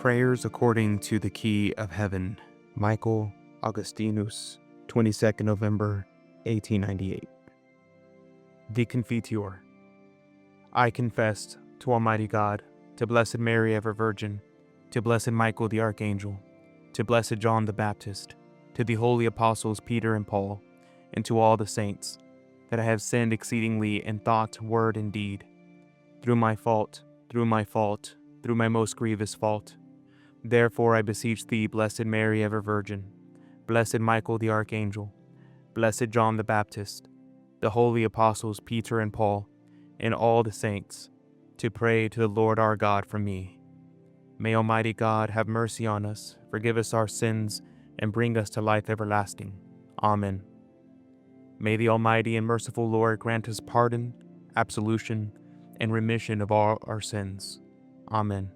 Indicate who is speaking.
Speaker 1: Prayers according to the Key of Heaven, Michael Augustinus, 22nd November, 1898. The Confiteor. I confess to Almighty God, to Blessed Mary ever Virgin, to Blessed Michael the Archangel, to Blessed John the Baptist, to the holy apostles Peter and Paul, and to all the saints, that I have sinned exceedingly in thought, word, and deed, through my most grievous fault. Therefore I beseech thee, Blessed Mary ever Virgin, Blessed Michael the Archangel, Blessed John the Baptist, the holy apostles Peter and Paul, and all the saints, to pray to the Lord our God for me. May Almighty God have mercy on us, forgive us our sins, and bring us to life everlasting. Amen. May the Almighty and merciful Lord grant us pardon, absolution, and remission of all our sins. Amen.